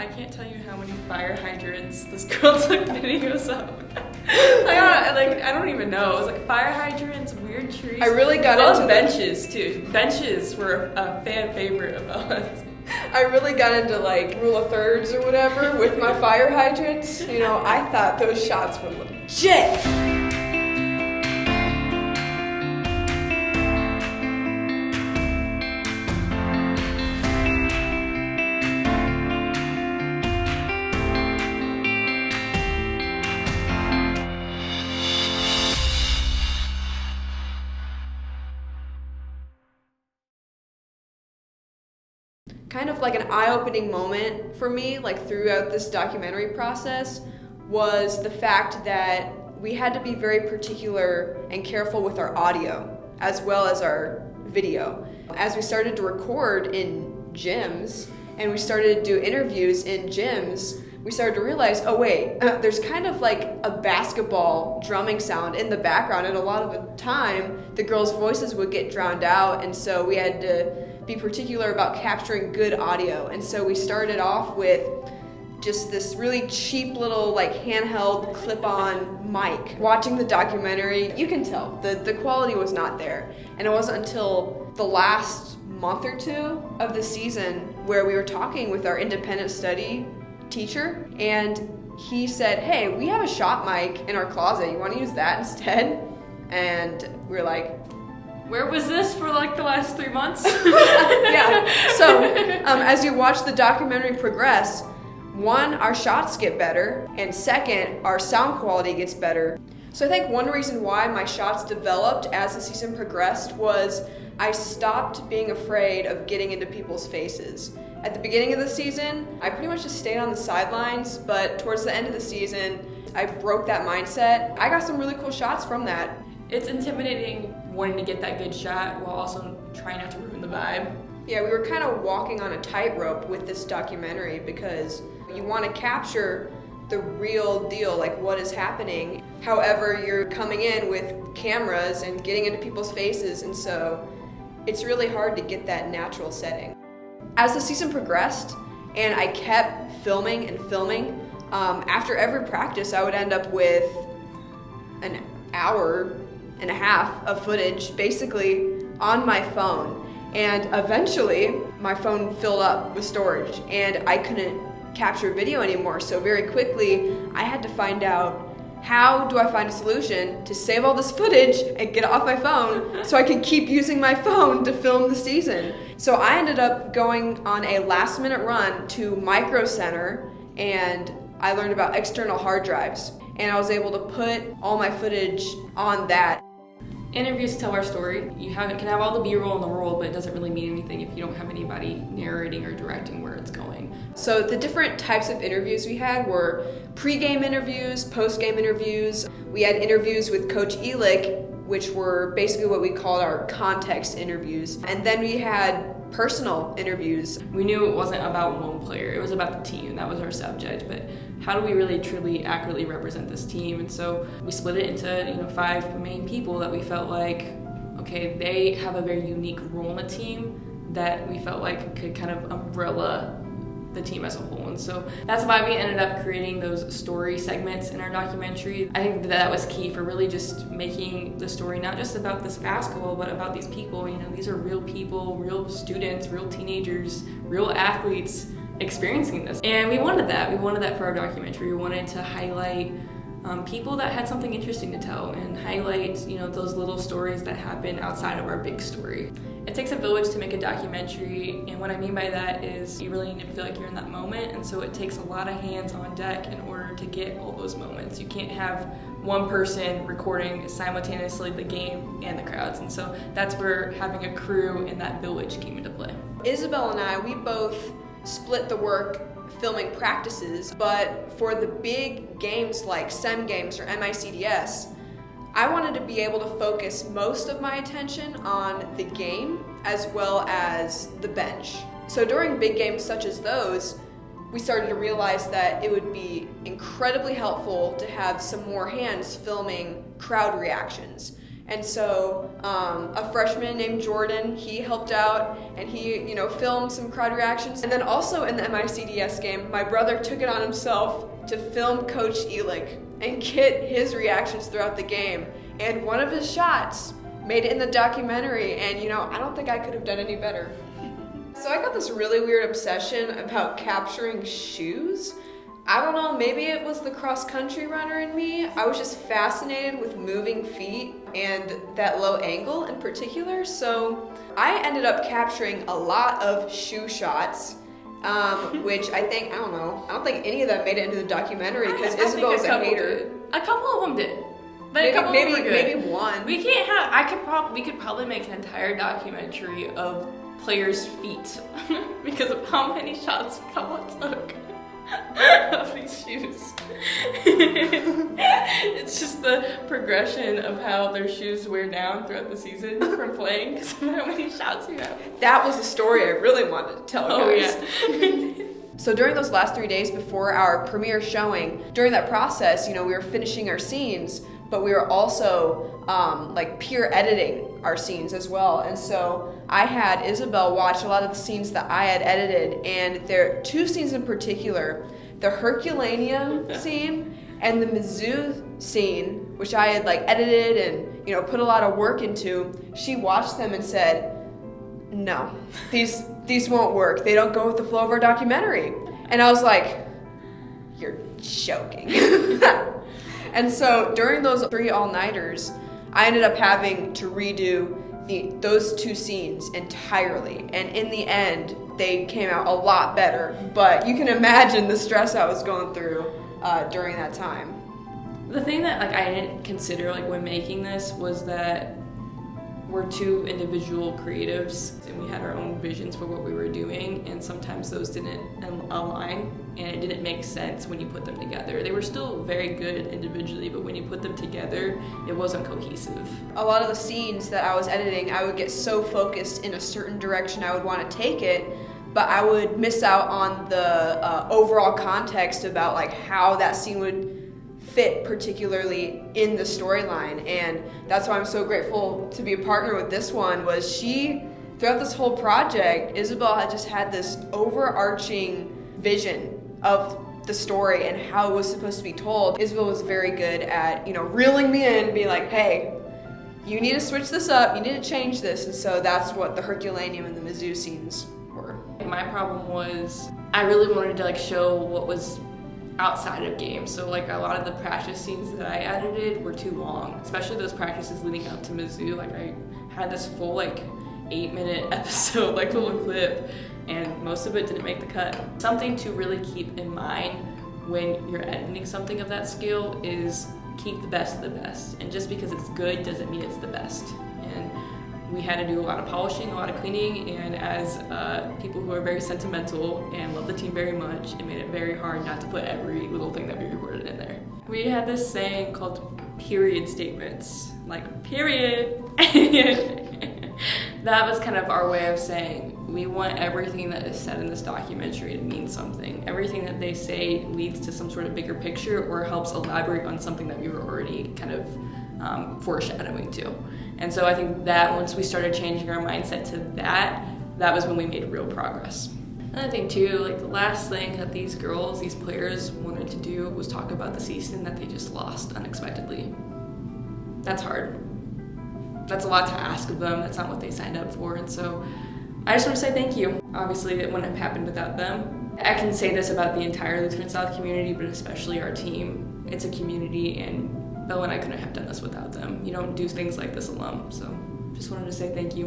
I can't tell you how many fire hydrants this girl took videos of. I don't even know. It was like fire hydrants, weird trees. I really got into benches too. Benches were a fan favorite of us. I really got into like rule of thirds or whatever with my fire hydrants. You know, I thought those shots were legit. Kind of like an eye-opening moment for me, like throughout this documentary process, was the fact that we had to be very particular and careful with our audio as well as our video. As we started to record in gyms and we started to do interviews in gyms, we started to realize, oh wait, there's kind of like a basketball drumming sound in the background, and a lot of the time the girls' voices would get drowned out, and so we had to be particular about capturing good audio. And so we started off with just this really cheap little like handheld clip-on mic. Watching the documentary, you can tell the quality was not there. And it wasn't until the last month or two of the season where we were talking with our independent study teacher, and he said, hey, we have a shop mic in our closet, you want to use that instead? And we were like, where was this for like the last 3 months? Yeah. So as you watch the documentary progress, one, our shots get better, and second, our sound quality gets better. So I think one reason why my shots developed as the season progressed was I stopped being afraid of getting into people's faces. At the beginning of the season, I pretty much just stayed on the sidelines, but towards the end of the season, I broke that mindset. I got some really cool shots from that. It's intimidating wanting to get that good shot while also trying not to ruin the vibe. Yeah, we were kind of walking on a tightrope with this documentary because you want to capture the real deal, like what is happening. However, you're coming in with cameras and getting into people's faces, and so it's really hard to get that natural setting. As the season progressed and I kept filming and filming, after every practice I would end up with an hour and a half of footage basically on my phone. And eventually my phone filled up with storage and I couldn't capture video anymore. So very quickly I had to find out, how do I find a solution to save all this footage and get it off my phone so I can keep using my phone to film the season? So I ended up going on a last minute run to Micro Center, and I learned about external hard drives, and I was able to put all my footage on that. Interviews tell our story. You can have all the B-roll in the world, but it doesn't really mean anything if you don't have anybody narrating or directing where it's going. So the different types of interviews we had were pre-game interviews, post-game interviews. We had interviews with Coach Elick, which were basically what we called our context interviews. And then we had personal interviews. We knew it wasn't about one player, it was about the team. That was our subject, but how do we really truly accurately represent this team? And so we split it into 5 main people that we felt like, okay, they have a very unique role in the team that we felt like could kind of umbrella the team as a whole. And so that's why we ended up creating those story segments in our documentary. I think that was key for really just making the story not just about this basketball, but about these people. These are real people, real students, real teenagers, real athletes experiencing this. And we wanted that. We wanted that for our documentary. We wanted to highlight people that had something interesting to tell and highlight, those little stories that happen outside of our big story. It takes a village to make a documentary, and what I mean by that is you really need to feel like you're in that moment, and so it takes a lot of hands on deck in order to get all those moments. You can't have one person recording simultaneously the game and the crowds, and so that's where having a crew in that village came into play. Isabelle and I, we both split the work filming practices, but for the big games like SEM games or MICDS, I wanted to be able to focus most of my attention on the game as well as the bench. So during big games such as those, we started to realize that it would be incredibly helpful to have some more hands filming crowd reactions. And so a freshman named Jordan, he helped out and he, filmed some crowd reactions. And then also in the MICDS game, my brother took it on himself to film Coach Elick and get his reactions throughout the game. And one of his shots made it in the documentary, and I don't think I could have done any better. So I got this really weird obsession about capturing shoes. I don't know, maybe it was the cross-country runner in me. I was just fascinated with moving feet and that low angle in particular. So I ended up capturing a lot of shoe shots, which I don't think any of them made it into the documentary because Isabelle is a hater. A couple of them did. But a couple of them were good. Maybe one. We could probably make an entire documentary of players' feet because of how many shots someone took of these shoes. It's just the progression of how their shoes wear down throughout the season from playing because of how many shots you have. That was the story I really wanted to tell, guys. Yeah. So during those last 3 days before our premiere showing, during that process, we were finishing our scenes, but we were also peer editing our scenes as well. And so I had Isabelle watch a lot of the scenes that I had edited, and there are 2 scenes in particular, the Herculaneum scene and the Mizzou scene, which I had edited and put a lot of work into. She watched them and said, no, these won't work. They don't go with the flow of our documentary. And I was like, you're joking. And so during those 3 all-nighters, I ended up having to redo those 2 scenes entirely. And in the end, they came out a lot better. But you can imagine the stress I was going through during that time. The thing that I didn't consider when making this was that we're 2 individual creatives and we had our own visions for what we were doing, and sometimes those didn't align and it didn't make sense when you put them together. They were still very good individually, but when you put them together, it wasn't cohesive. A lot of the scenes that I was editing, I would get so focused in a certain direction I would want to take it, but I would miss out on the overall context about how that scene would fit particularly in the storyline. And that's why I'm so grateful to be a partner with this one. Was throughout this whole project, Isabelle had just had this overarching vision of the story and how it was supposed to be told. Isabelle was very good at reeling me in and being like, hey, you need to switch this up, you need to change this. And so that's what the Herculaneum and the Mizzou scenes were. My problem was I really wanted to show what was outside of games. So a lot of the practice scenes that I edited were too long, especially those practices leading up to Mizzou. I had this full 8-minute episode, full of clip, and most of it didn't make the cut. Something to really keep in mind when you're editing something of that scale is keep the best of the best. And just because it's good doesn't mean it's the best. And we had to do a lot of polishing, a lot of cleaning, and as people who are very sentimental and love the team very much, it made it very hard not to put every little thing that we recorded in there. We had this saying called period statements, period. That was kind of our way of saying we want everything that is said in this documentary to mean something. Everything that they say leads to some sort of bigger picture or helps elaborate on something that we were already kind of foreshadowing to. And so I think that once we started changing our mindset to that was when we made real progress. Another thing too, the last thing that these players wanted to do was talk about the season that they just lost unexpectedly. That's hard. That's a lot to ask of them. That's not what they signed up for. And so I just want to say thank you. Obviously it wouldn't have happened without them. I can say this about the entire Lutheran South community, but especially our team. It's a community, and Belle and I couldn't have done this without them. You don't do things like this alone. So just wanted to say thank you.